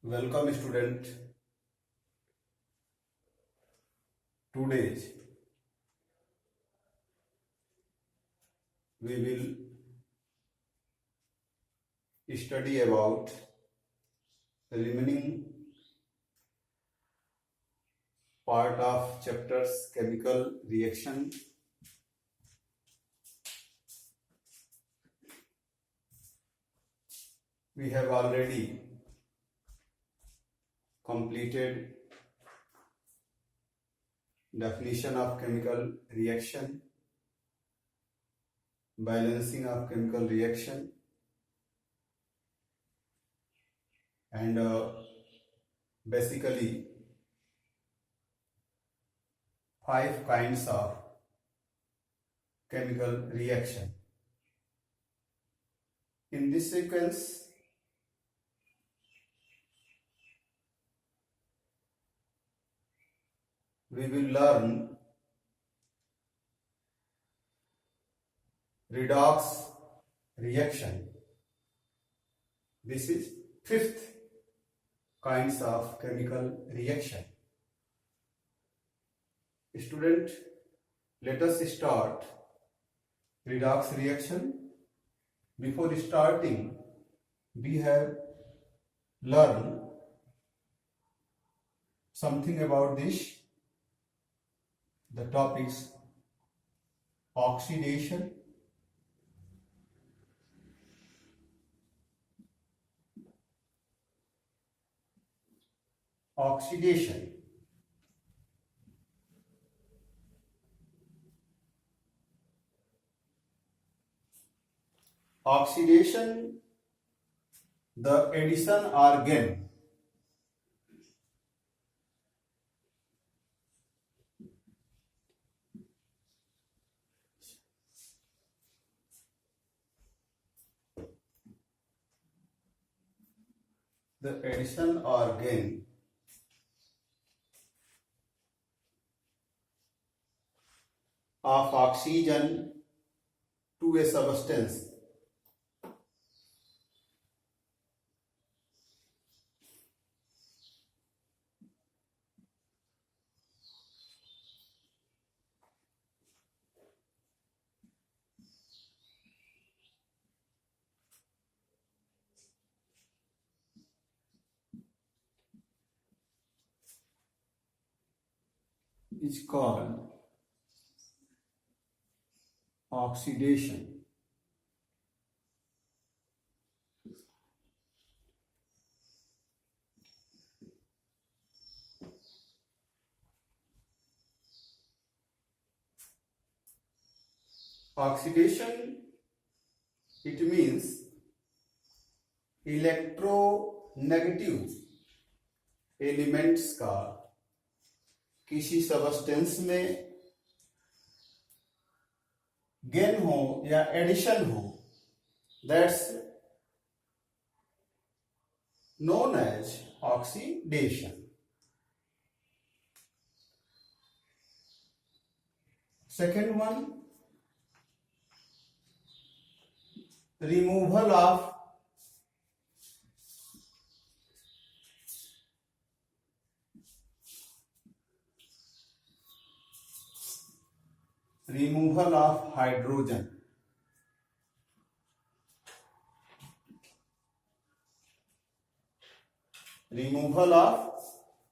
Welcome student. Today we will study about remaining part of chapters chemical reaction. We have already completed definition of chemical reaction, balancing of chemical reaction, and basically 5 kinds of chemical reaction. In this sequence, we will learn redox reaction. This is 5th kinds of chemical reaction. Student, let us start redox reaction. Before starting, we have learned something about this. The topics oxidation, oxidation, oxidation, the addition or gain. The addition or gain of oxygen to a substance is called oxidation. Oxidation, it means electronegative elements का किसी substance में gain हो या addition हो, that's known as oxidation. Second one, removal of hydrogen. Removal of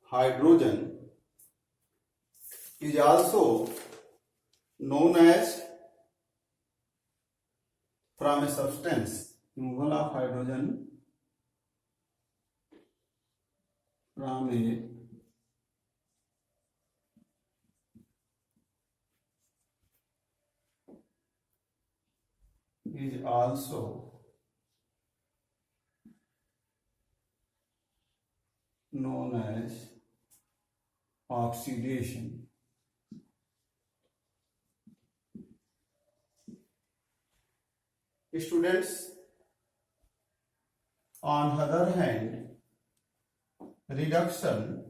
hydrogen is also known as from a substance. Removal of hydrogen from a is also known as oxidation. Students, on other hand, reduction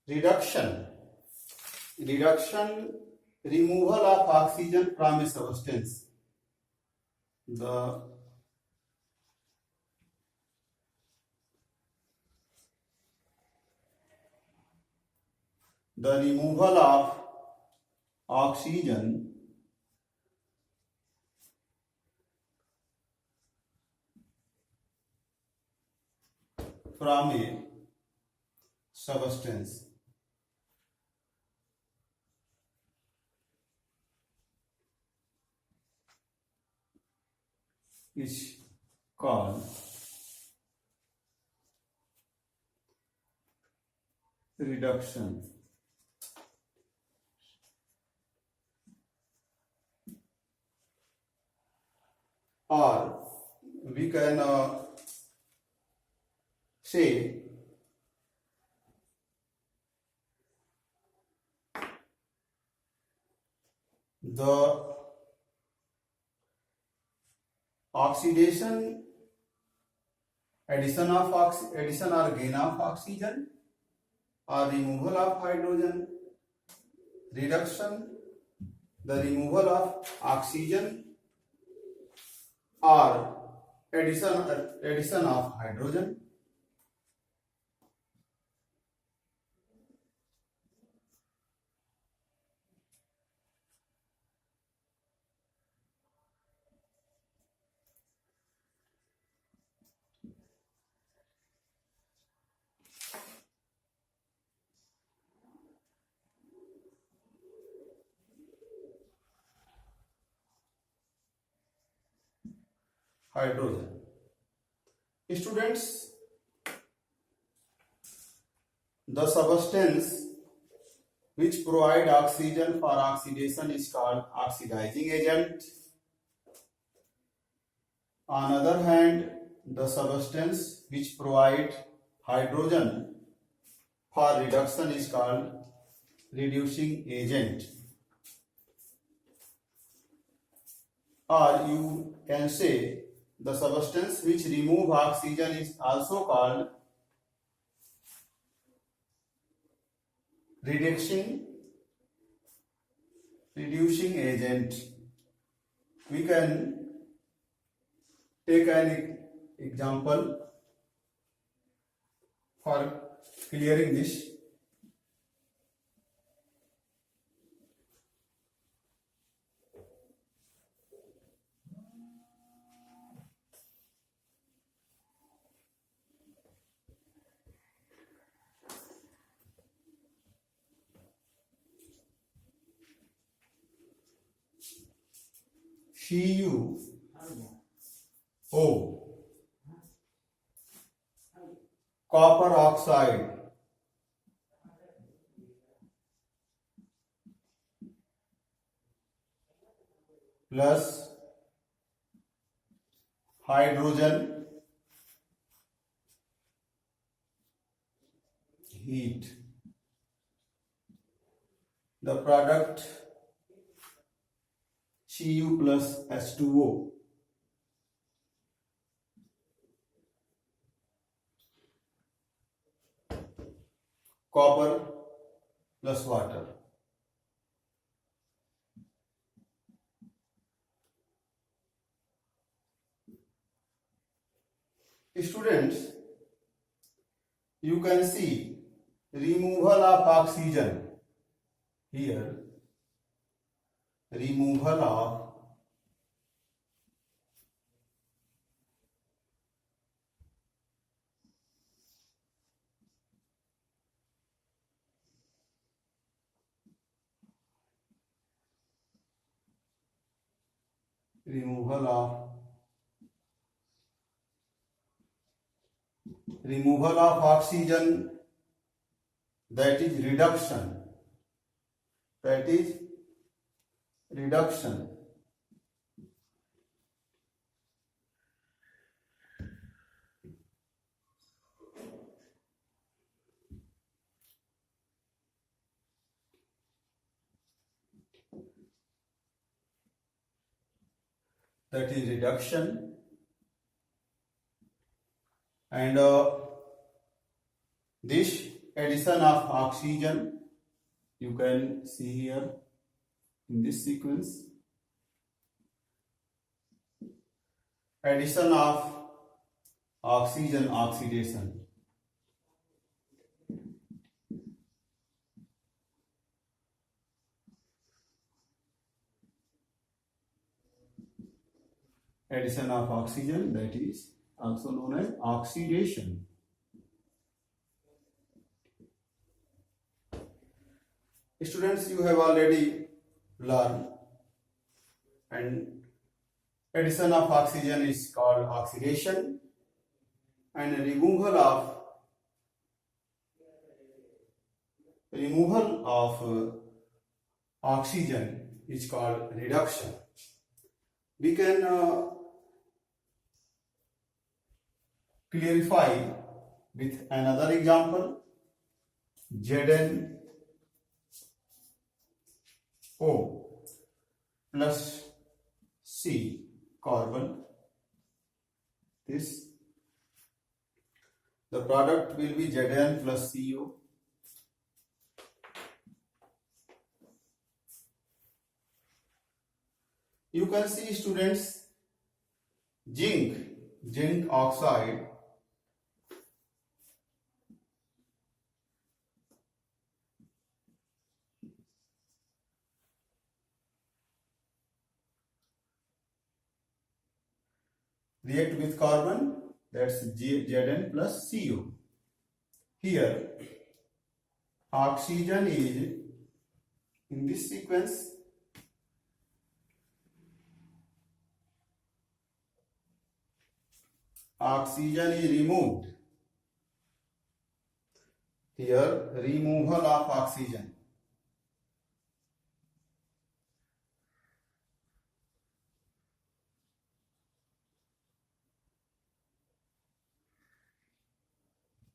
reduction removal of oxygen from a substance. The removal of oxygen from a substance is called reduction. Or we can say the oxidation, addition or gain of oxygen, or removal of hydrogen. Reduction, the removal of oxygen or addition of hydrogen. Hydrogen. Students, the substance which provide oxygen for oxidation is called oxidizing agent. On other hand, the substance which provide hydrogen for reduction is called reducing agent. Or you can say the substance which remove oxygen is also called reducing agent. We can take an example for clearing this. CuO, copper oxide plus hydrogen heat. The product Cu plus H2O. Copper plus water. Students, you can see removal of oxygen here. Removal of oxygen, that is reduction. That is reduction. That is reduction. And this addition of oxygen, you can see here, in this sequence, addition of oxygen, oxidation. Addition of oxygen, that is also known as oxidation. Students, you have already learned, and addition of oxygen is called oxidation, and removal of oxygen is called reduction. We can clarify with another example. ZnO plus C carbon. The product will be Zn plus CO. You can see, students, zinc oxide react with carbon, that's Zn plus CO. Here oxygen is in this sequence. Oxygen is removed. Here, removal of oxygen.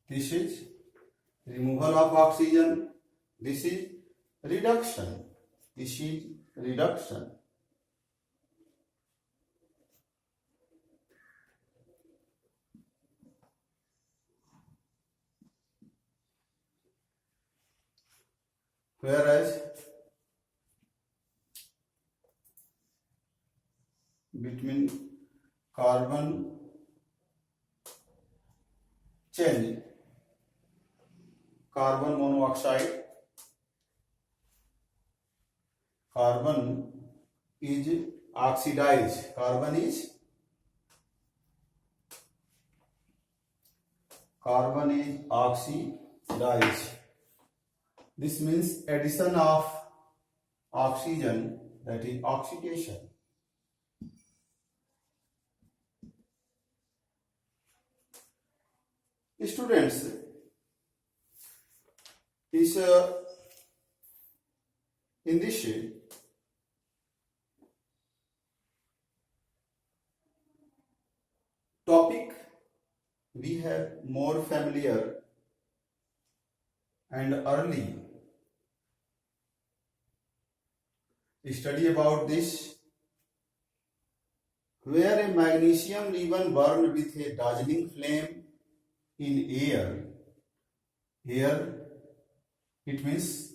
This is removal of oxygen. This is reduction. This is reduction. Whereas between carbon change, carbon monoxide, carbon is oxidized. Carbon is oxidized. This means addition of oxygen, that is oxidation. Students, in this topic we have more familiar and early study about this, where a magnesium ribbon burned with a dazzling flame in air. Here it means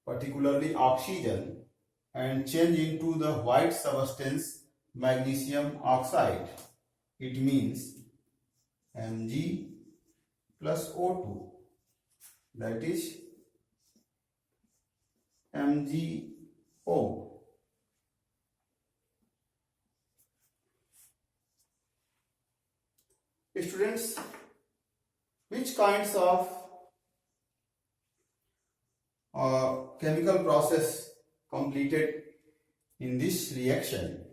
particularly oxygen, and change into the white substance magnesium oxide. It means Mg plus O2, that is MgO. Students, which kinds of chemical process completed in this reaction?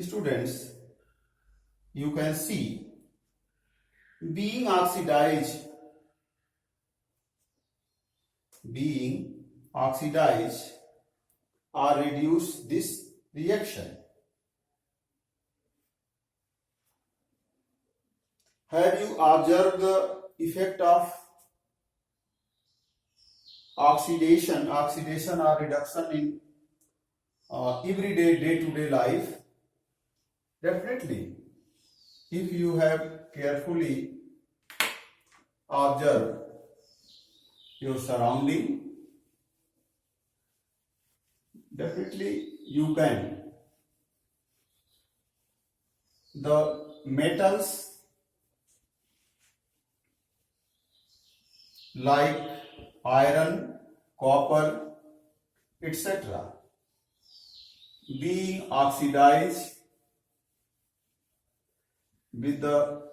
Students, you can see being oxidized or reduce this reaction. Have you observed the effect of oxidation or reduction in everyday day-to-day life? Definitely. If you have carefully observed your surrounding, definitely you can. The metals like iron, copper, etc. being oxidized with the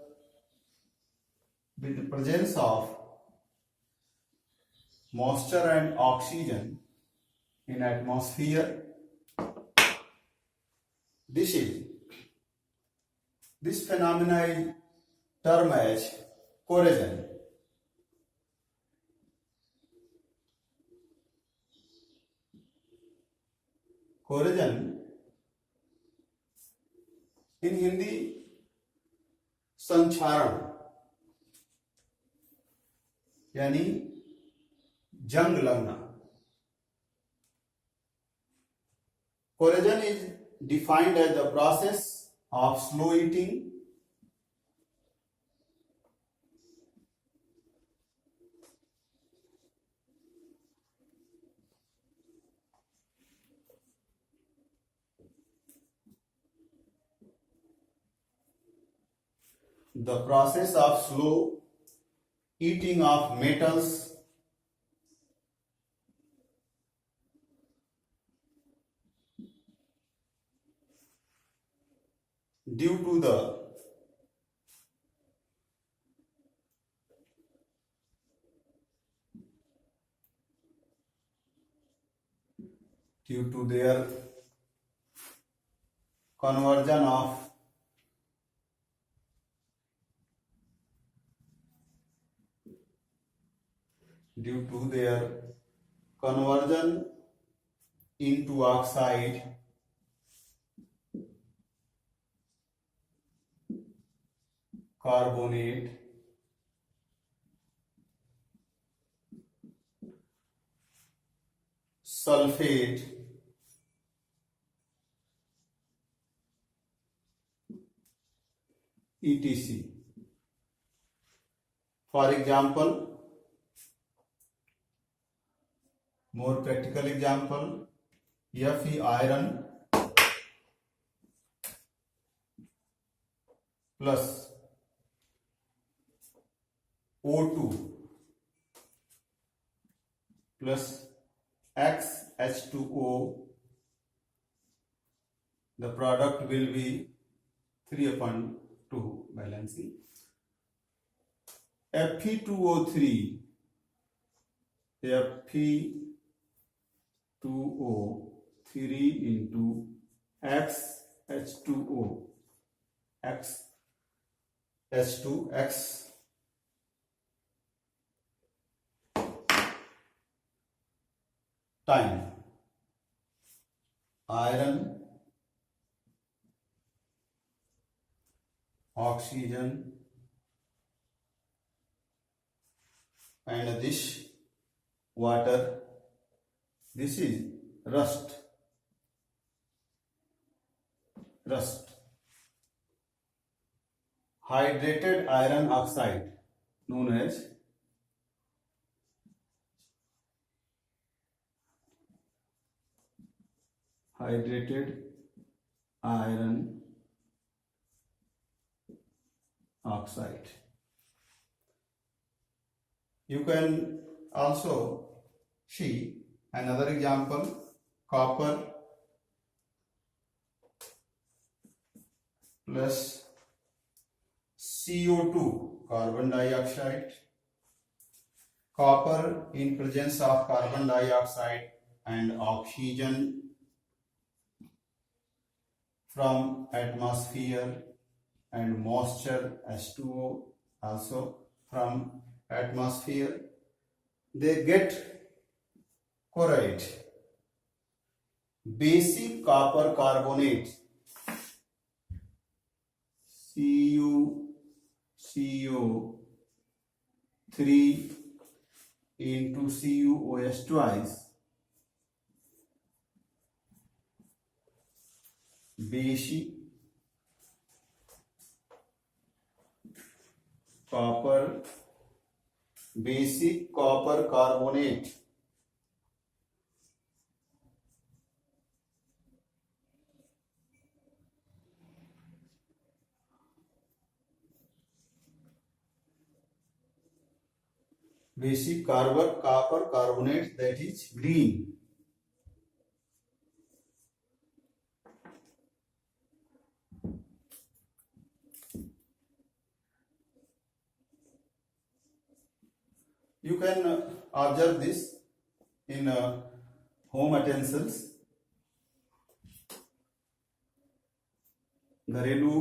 presence of moisture and oxygen in atmosphere. This phenomena is termed as corrosion. Corrosion in Hindi संक्षारण यानी जंग लगना. Corrosion is defined as the process of slow eating of metals due to their conversion of into oxide carbonate sulfate etc. For example, more practical example, Fe iron plus O2 plus XH2O, the product will be 3/2 balancing. Fe2O3 into XH2O, H2X time iron, oxygen, and this water. This is rust. Hydrated iron oxide, known as hydrated iron oxide. You can also see another example, copper plus CO2, carbon dioxide. Copper in presence of carbon dioxide and oxygen from atmosphere and moisture H2O also from atmosphere, they get corrode. Basic copper carbonate CuCO3 into CuOH twice. Basic copper carbonate basic copper carbonate, that is green. You can observe this in home utensils, घरेलू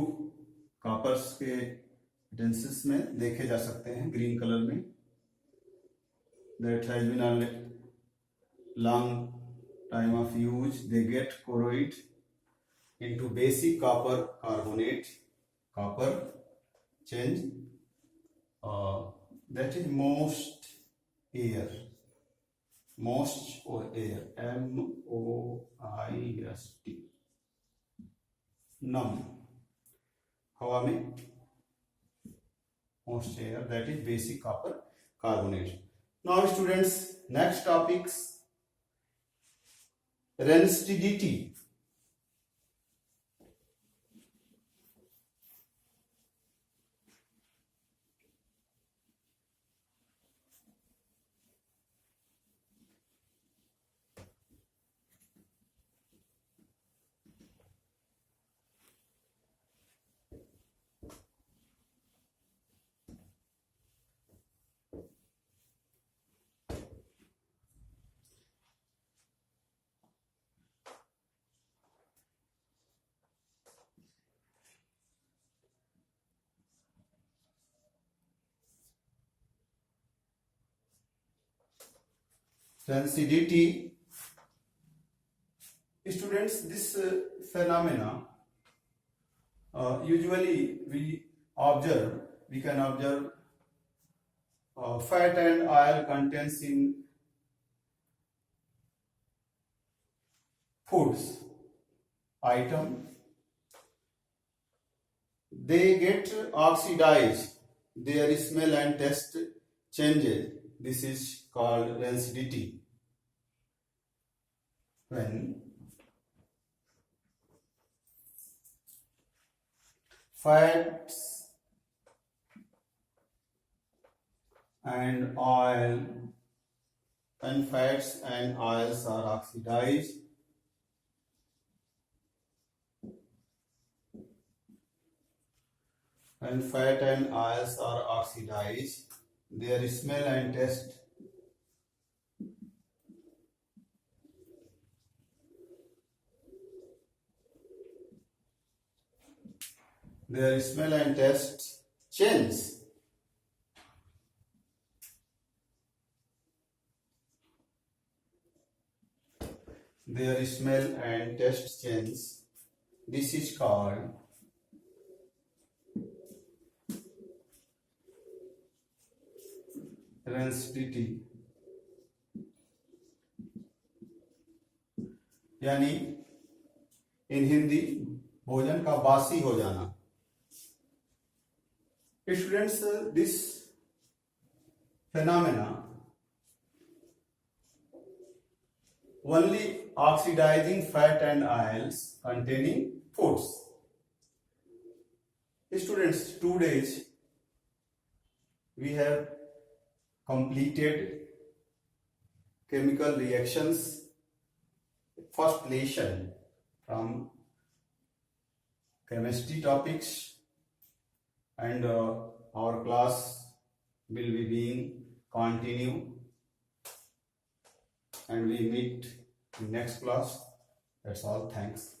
Cowper's के utensils में देखे जा सकते हैं green colour में. That has been a long time of use. They get corroded into basic copper carbonate, copper change. That is most air, MOIST, num, हवा में most air, that is basic copper carbonate. Now students, next topics, rancidity. Rancidity, students, this phenomena usually we can observe fat and oil contents in foods item. They get oxidized, their smell and taste changes. This is called rancidity. When fats and oils are oxidized, when fat and oils are oxidized, their smell and taste change. Their smell and taste change. This is called rancidity, यानी इन हिंदी भोजन का बासी हो जाना. Students, this phenomena only oxidizing fat and oils containing foods. Students, 2 days we have completed chemical reactions first lesson from chemistry topics, and our class will be being continue, and we meet in next class. That's all. Thanks.